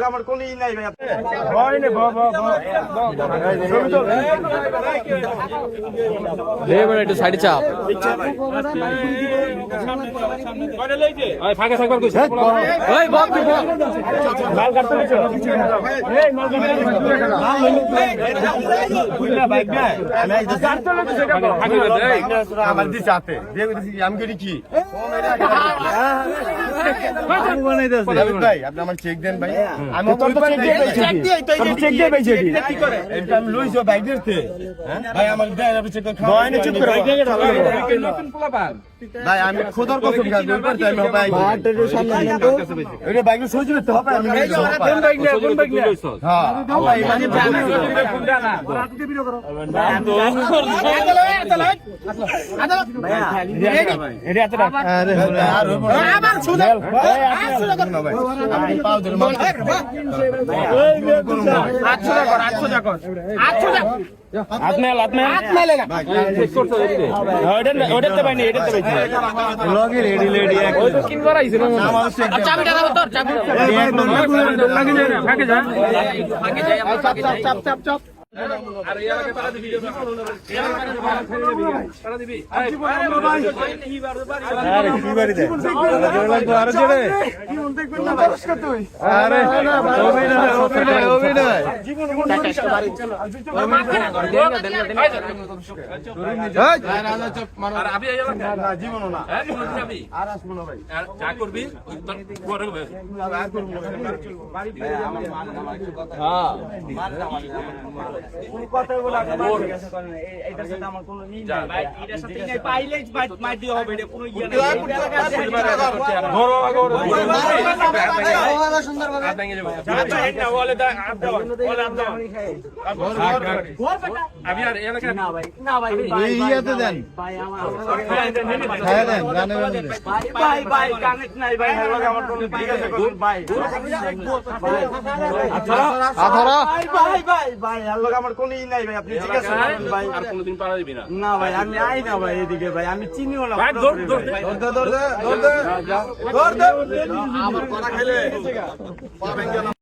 আমার কোন ই নাই ভাই একটু সাইডে চাপ ফাঁকা থাকবার কইছে ওই বক মাল কাটতে নিছো এই মাল আমার দিছে হাতে দিয়ে কইছি আমি করি কি ভাই আপনি আমার চেক দেন ভাই আমি চেক দিয়ে পাইছি কি করে এটা আমি লইছো বাইক দিতে ভাই আমার দেন আপনি চেক করে ভাই না চেক করে নতুন পোলা পান ভাই আমি খোদার কসম খাই দুইবার টাইম হবে ভাই বাটের সামনে আনেন তো এটা বাইক সহ্য করতে হবে আমি কোন বাইক না হ্যাঁ ভাই মানে কোনটা না রাতে ভিডিও করো এটা এত আরে আবার শুনে আর শুনে ভাই আমি পাও ধরে মার 800 টাকা 800 টাকা 800 টাকা আত্মেলে না চেক করতে দিতে ওটাতে বাইনি এটাতে বাইছে লগের রেডি লেডি এক ওই তো কিনবার আইছে না চাবি দাও তোর চাবি লাগে যায় না ফাঁকে যায় চাপ আর ইয়াকে পারা দিবি পারা দিবি আরে কি বাড়ি দে লাগবে আরে জেরে কি বলতে কই না দর্শ কত আরে অভিনয় জীবন বাড়ি চলো আর আমি না জীবন না আর আসবো না ভাই আর যা করবি পরে আর করব বাড়ি ফিরে আমার আমার কথা হ্যাঁ কোন কথা বলা ঠিক আছে করেন এইটার সাথে আমার কোনো ই নাই ভাই এটার সাথে নাই পাইলেই মার দিও হবে এটা কোনো ইয়া নাই ধরো আগে সুন্দর ভাবে হাত ভেঙে যাবে আচ্ছা এই না বলে দা হাত দাও বলে হাত দাও আমি আর এলাকা না ভাই এই ইয়াতে দেন ভাই আমার খায় দেন গানে গানে ভাই কানেক্ট নাই ভাই লাগে আমার কোনো ঠিক আছে ভাই আচ্ছা আধরা ভাই আর লাগে আমার কোনো ই নাই ভাই আপনি ঠিক আছে ভাই আর কোনদিন পারা দিবি না না ভাই আমি আই না ভাই এদিকে ভাই আমি চিনিও না ভাই দৌড় দে আমার করা খেলে পা ভেঙে